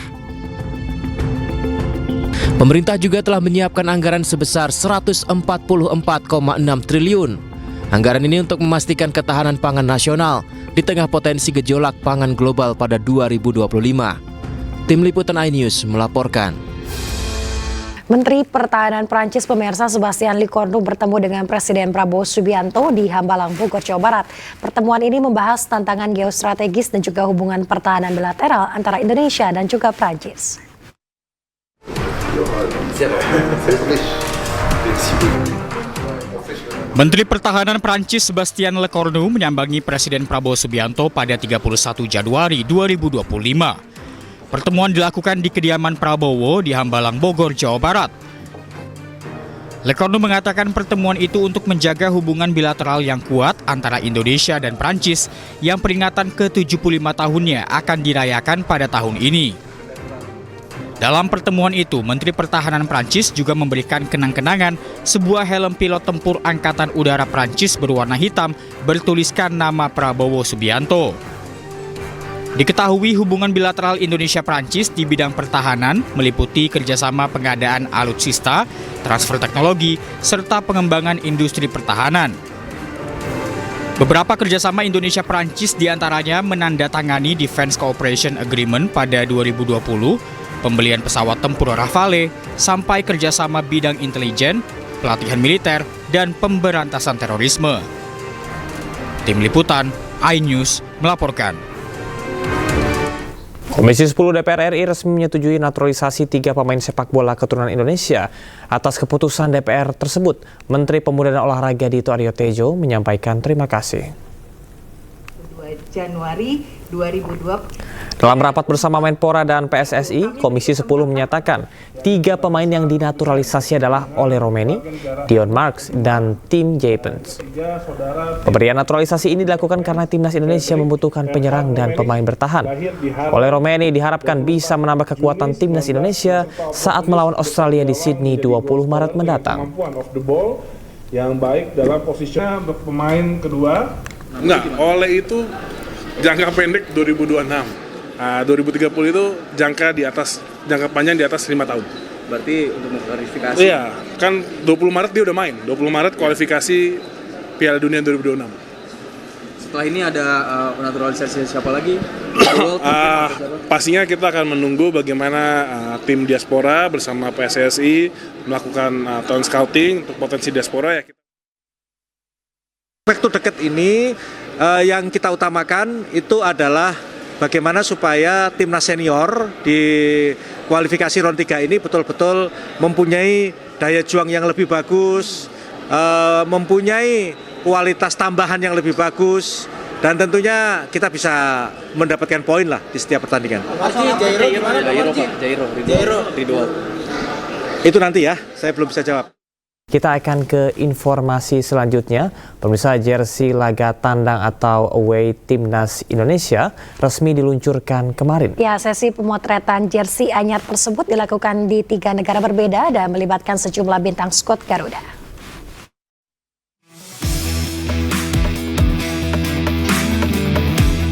Pemerintah juga telah menyiapkan anggaran sebesar 144,6 triliun. Anggaran ini untuk memastikan ketahanan pangan nasional di tengah potensi gejolak pangan global pada 2025. Tim Liputan iNews melaporkan. Menteri Pertahanan Prancis pemirsa Sébastien Lecornu bertemu dengan Presiden Prabowo Subianto di Hambalang, Bogor, Jawa Barat. Pertemuan ini membahas tantangan geostrategis dan juga hubungan pertahanan bilateral antara Indonesia dan juga Prancis. Menteri Pertahanan Prancis Sébastien Lecornu menyambangi Presiden Prabowo Subianto pada 31 Januari 2025. Pertemuan dilakukan di kediaman Prabowo di Hambalang, Bogor, Jawa Barat. Lecornu mengatakan pertemuan itu untuk menjaga hubungan bilateral yang kuat antara Indonesia dan Prancis yang peringatan ke-75 tahunnya akan dirayakan pada tahun ini. Dalam pertemuan itu, Menteri Pertahanan Prancis juga memberikan kenang-kenangan sebuah helm pilot tempur Angkatan Udara Prancis berwarna hitam bertuliskan nama Prabowo Subianto. Diketahui hubungan bilateral Indonesia-Prancis di bidang pertahanan meliputi kerjasama pengadaan alutsista, transfer teknologi, serta pengembangan industri pertahanan. Beberapa kerjasama Indonesia-Prancis diantaranya menandatangani Defense Cooperation Agreement pada 2020, pembelian pesawat tempur Rafale, sampai kerjasama bidang intelijen, pelatihan militer, dan pemberantasan terorisme. Tim Liputan iNews melaporkan. Komisi 10 DPR RI resmi menyetujui naturalisasi 3 pemain sepak bola keturunan Indonesia. Atas keputusan DPR tersebut, Menteri Pemuda dan Olahraga Dito Aryo Tejo menyampaikan terima kasih. 2 Januari 2020. Dalam rapat bersama Menpora dan PSSI, Komisi 10 menyatakan 3 pemain yang dinaturalisasi adalah Ole Romeni, Dion Marks, dan Tim Japens. Pemberian naturalisasi ini dilakukan karena timnas Indonesia membutuhkan penyerang dan pemain bertahan. Ole Romeni diharapkan bisa menambah kekuatan timnas Indonesia saat melawan Australia di Sydney 20 Maret mendatang. Yang baik dalam posisinya untuk pemain kedua. Enggak, Ole itu jangka pendek 2026. Nah, 2030 itu jangka panjang di atas 5 tahun. Berarti untuk kualifikasi. Iya, kan 20 Maret dia udah main. 20 Maret kualifikasi Piala Dunia 2026. Setelah ini ada naturalisasi siapa lagi? Pastinya kita akan menunggu bagaimana tim diaspora bersama PSSI melakukan talent scouting untuk potensi diaspora ya. Waktu dekat ini yang kita utamakan itu adalah bagaimana supaya timnas senior di kualifikasi round 3 ini betul-betul mempunyai daya juang yang lebih bagus, mempunyai kualitas tambahan yang lebih bagus, dan tentunya kita bisa mendapatkan poin lah di setiap pertandingan. Jairo, Ridho. Itu nanti ya, saya belum bisa jawab. Kita akan ke informasi selanjutnya. Pemirsa, jersey laga tandang atau away Timnas Indonesia resmi diluncurkan kemarin. Ya, sesi pemotretan jersey anyar tersebut dilakukan di 3 negara berbeda dan melibatkan sejumlah bintang skuad Garuda.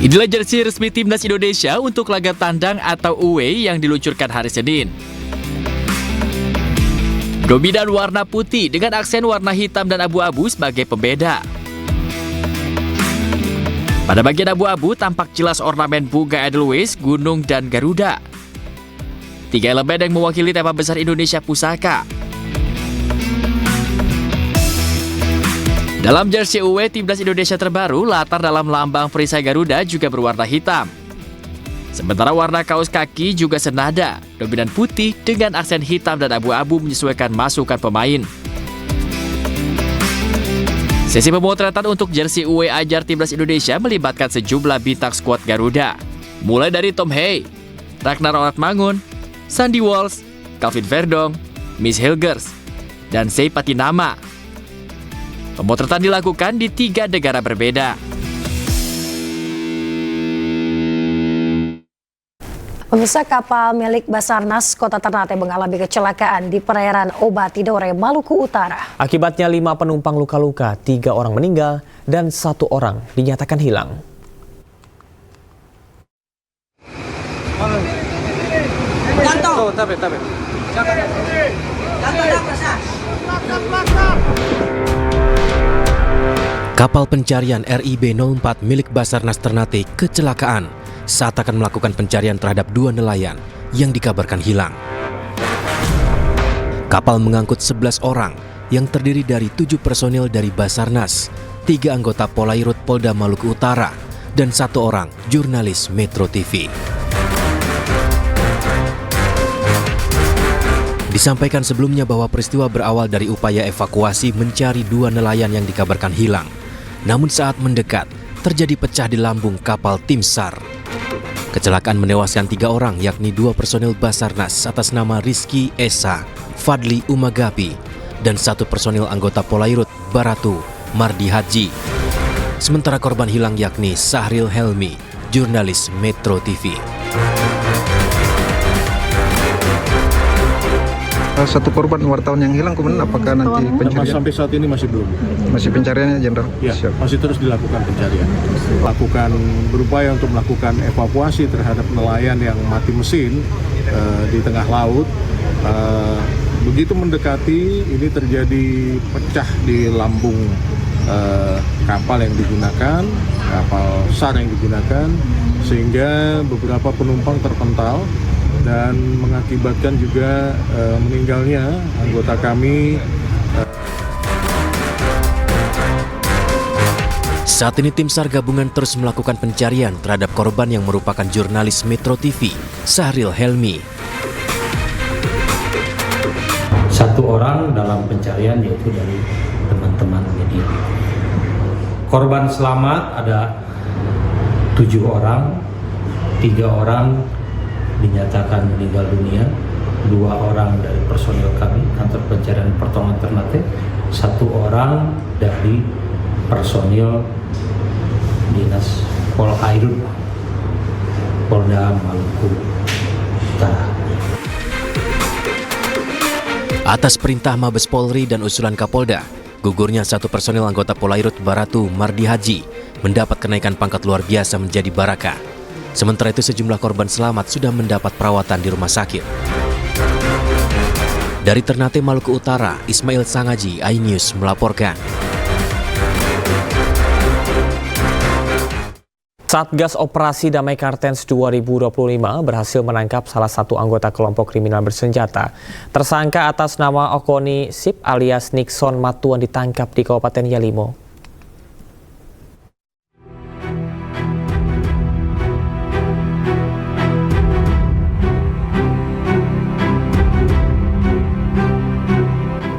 Inilah jersey resmi Timnas Indonesia untuk laga tandang atau away yang diluncurkan hari Senin. Dominan warna putih dengan aksen warna hitam dan abu-abu sebagai pembeda. Pada bagian abu-abu tampak jelas ornamen bunga Edelweiss, gunung, dan Garuda. 3 elemen yang mewakili tema besar Indonesia Pusaka. Dalam jersey away Timnas Indonesia terbaru, latar dalam lambang perisai Garuda juga berwarna hitam. Sementara warna kaos kaki juga senada, dominan putih dengan aksen hitam dan abu-abu menyesuaikan masukan pemain. Sesi pemotretan untuk jersey away anyar Timnas Indonesia melibatkan sejumlah bintang skuad Garuda. Mulai dari Tom Hey, Ragnar Oratmangun, Sandy Walsh, Calvin Verdong, Miss Hilgers, dan Sei Patinama. Pemotretan dilakukan di 3 negara berbeda. Pemirsa, kapal milik Basarnas Kota Ternate mengalami kecelakaan di perairan Oba Tidore, Maluku Utara. Akibatnya 5 penumpang luka-luka, 3 orang meninggal, dan 1 orang dinyatakan hilang. Kapal pencarian RIB 04 milik Basarnas Ternate kecelakaan saat akan melakukan pencarian terhadap 2 nelayan yang dikabarkan hilang. Kapal mengangkut 11 orang yang terdiri dari 7 personil dari Basarnas, 3 anggota Polairut Polda Maluku Utara, dan 1 orang jurnalis Metro TV. Disampaikan sebelumnya bahwa peristiwa berawal dari upaya evakuasi mencari 2 nelayan yang dikabarkan hilang. Namun saat mendekat, terjadi pecah di lambung kapal tim SAR. Kecelakaan menewaskan 3 orang, yakni 2 personil Basarnas atas nama Rizky Esa, Fadli Umagapi, dan 1 personil anggota Polairut Baratu Mardi Haji. Sementara korban hilang yakni Sahril Helmi, jurnalis Metro TV. 1 korban wartawan yang hilang, kemudian apakah nanti pencarian? Sampai saat ini masih belum. Masih pencariannya, Jenderal? Ya, masih terus dilakukan pencarian. Berupaya untuk melakukan evakuasi terhadap nelayan yang mati mesin di tengah laut. Begitu mendekati, ini terjadi pecah di lambung kapal yang digunakan, kapal SAR yang digunakan, sehingga beberapa penumpang terpental dan mengakibatkan juga meninggalnya anggota kami. Saat ini tim SAR gabungan terus melakukan pencarian terhadap korban yang merupakan jurnalis Metro TV, Sahril Helmi. 1 orang dalam pencarian yaitu dari teman-teman media. Korban selamat ada 7 orang, 3 orang dinyatakan meninggal dunia, 2 orang dari personil kami kantor pencarian pertolongan Ternate, 1 orang dari personil dinas Polairut Polda Maluku Utara. Atas perintah Mabes Polri dan usulan Kapolda, gugurnya 1 personil anggota Polairut Baratu Mardi Haji mendapat kenaikan pangkat luar biasa menjadi Baraka. Sementara itu sejumlah korban selamat sudah mendapat perawatan di rumah sakit. Dari Ternate, Maluku Utara, Ismail Sangaji, iNews melaporkan. Satgas Operasi Damai Kartens 2025 berhasil menangkap salah satu anggota kelompok kriminal bersenjata. Tersangka atas nama Okoni Sip alias Nixon Matuan ditangkap di Kabupaten Yalimo.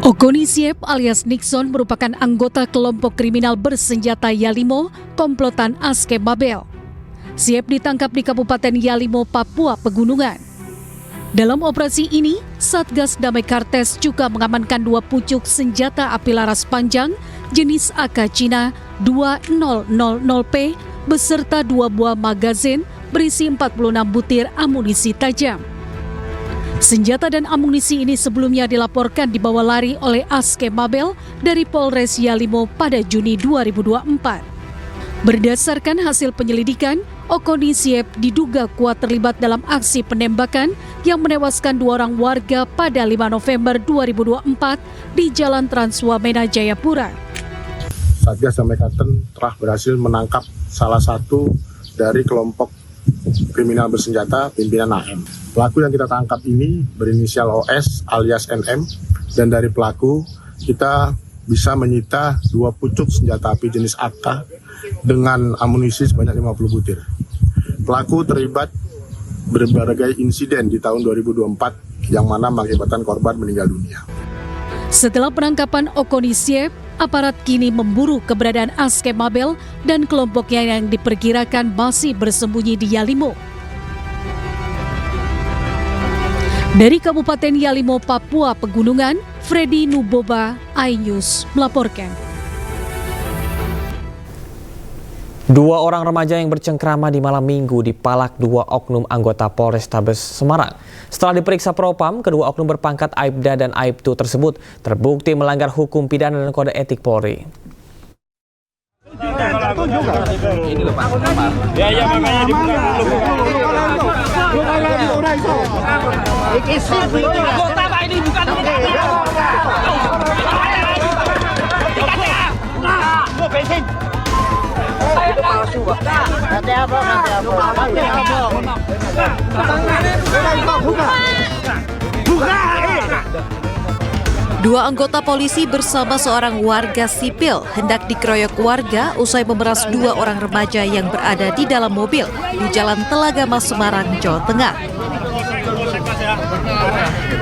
Okoni Siep alias Nixon merupakan anggota kelompok kriminal bersenjata Yalimo, komplotan Aske Babel. Siep ditangkap di Kabupaten Yalimo, Papua Pegunungan. Dalam operasi ini, Satgas Damai Kartes juga mengamankan 2 pucuk senjata api laras panjang jenis AK Cina 2000P beserta 2 buah magazin berisi 46 butir amunisi tajam. Senjata dan amunisi ini sebelumnya dilaporkan dibawa lari oleh Aske Mabel dari Polres Yalimo pada Juni 2024. Berdasarkan hasil penyelidikan, Okoni Siep diduga kuat terlibat dalam aksi penembakan yang menewaskan 2 orang warga pada 5 November 2024 di Jalan Transwamena, Jayapura. Satgas Damai Kartes telah berhasil menangkap salah satu dari kelompok kriminal bersenjata pimpinan AM. Pelaku yang kita tangkap ini berinisial OS alias NM, dan dari pelaku kita bisa menyita 2 pucuk senjata api jenis AK dengan amunisi sebanyak 50 butir. Pelaku terlibat berbagai insiden di tahun 2024 yang mana mengakibatkan korban meninggal dunia. Setelah penangkapan Okoni Siep, aparat kini memburu keberadaan Aske Mabel dan kelompoknya yang diperkirakan masih bersembunyi di Yalimo. Dari Kabupaten Yalimo, Papua Pegunungan, Freddy Nuboba, iNews melaporkan. 2 orang remaja yang bercengkrama di malam minggu dipalak 2 oknum anggota Polrestabes Semarang. Setelah diperiksa Propam, kedua oknum berpangkat Aibda dan Aibtu tersebut terbukti melanggar hukum pidana dan kode etik Polri. Dua anggota polisi bersama seorang warga sipil hendak dikeroyok warga usai memeras 2 orang remaja yang berada di dalam mobil di Jalan Telaga Mas, Semarang, Jawa Tengah.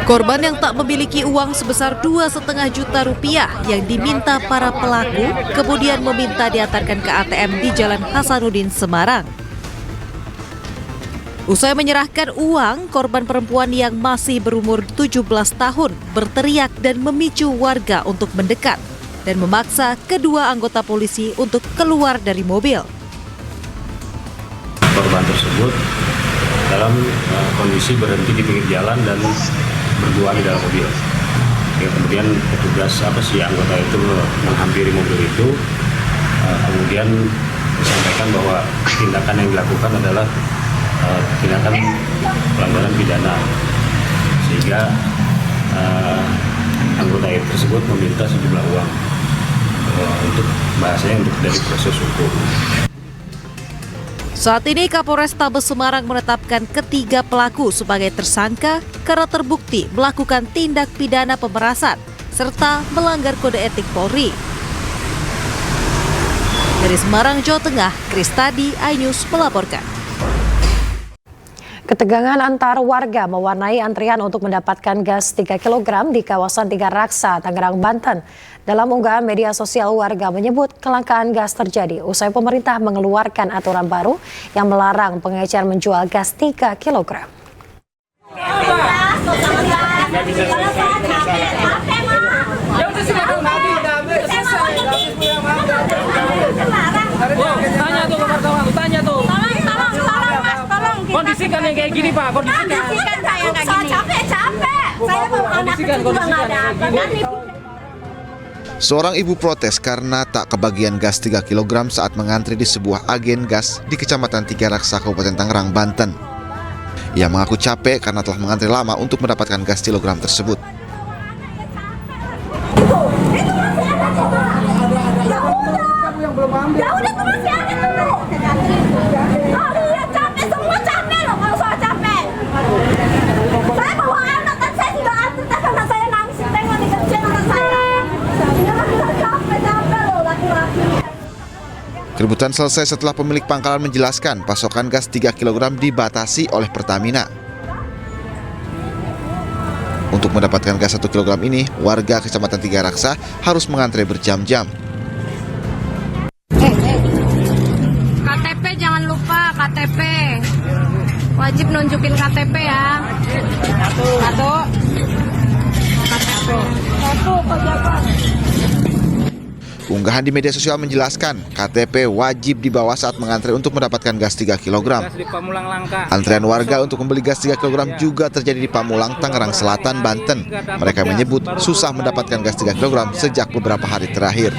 Korban yang tak memiliki uang sebesar 2,5 juta rupiah yang diminta para pelaku kemudian meminta diantarkan ke ATM di Jalan Hasanuddin, Semarang. Usai menyerahkan uang, korban perempuan yang masih berumur 17 tahun berteriak dan memicu warga untuk mendekat dan memaksa kedua anggota polisi untuk keluar dari mobil. Korban tersebut dalam kondisi berhenti di pinggir jalan dan berdua di dalam mobil. Kemudian petugas anggota itu menghampiri mobil itu, kemudian disampaikan bahwa tindakan yang dilakukan adalah tindakan pelanggaran pidana, sehingga anggota tersebut meminta sejumlah uang untuk bahasanya untuk dari proses hukum. Saat ini Kapolrestabes Semarang menetapkan ketiga pelaku sebagai tersangka karena terbukti melakukan tindak pidana pemerasan serta melanggar kode etik Polri. Dari Semarang, Jawa Tengah, Kristadi, iNews melaporkan. Ketegangan antar warga mewarnai antrian untuk mendapatkan gas 3 kg di kawasan Tiga Raksa, Tangerang, Banten. Dalam unggahan media sosial, warga menyebut kelangkaan gas terjadi usai pemerintah mengeluarkan aturan baru yang melarang pengecer menjual gas 3 kg. Kondisikan yang kayak gini, Pak. Kondisikan saya kayak gini. Capek. Saya mau anak kecil juga nggak ada. Seorang ibu protes karena tak kebagian gas 3 kg saat mengantri di sebuah agen gas di Kecamatan Tiga Raksa, Kabupaten Tangerang, Banten. Ia mengaku capek karena telah mengantri lama untuk mendapatkan gas kilogram tersebut. Keributan selesai setelah pemilik pangkalan menjelaskan pasokan gas 3 kg dibatasi oleh Pertamina. Untuk mendapatkan gas 1 kg ini, warga Kecamatan Tiga Raksa harus mengantre berjam-jam. KTP jangan lupa, KTP. Wajib nunjukin KTP ya. Satu. Unggahan di media sosial menjelaskan KTP wajib dibawa saat mengantre untuk mendapatkan gas 3 kg. Antrean warga untuk membeli gas 3 kg juga terjadi di Pamulang, Tangerang Selatan, Banten. Mereka menyebut susah mendapatkan gas 3 kg sejak beberapa hari terakhir.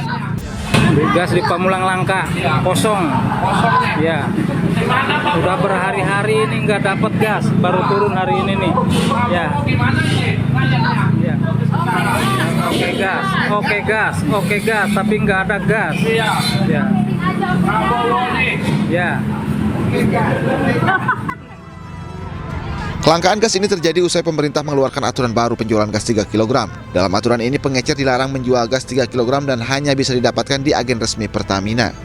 Gas di Pamulang langka, kosong. Ya, sudah berhari-hari ini nggak dapat gas, baru turun hari ini nih. Ya. Ya. Oke gas, tapi nggak ada gas. Ya. Ya. Kelangkaan gas ini terjadi usai pemerintah mengeluarkan aturan baru penjualan gas 3 kg. Dalam aturan ini pengecer dilarang menjual gas 3 kg dan hanya bisa didapatkan di agen resmi Pertamina.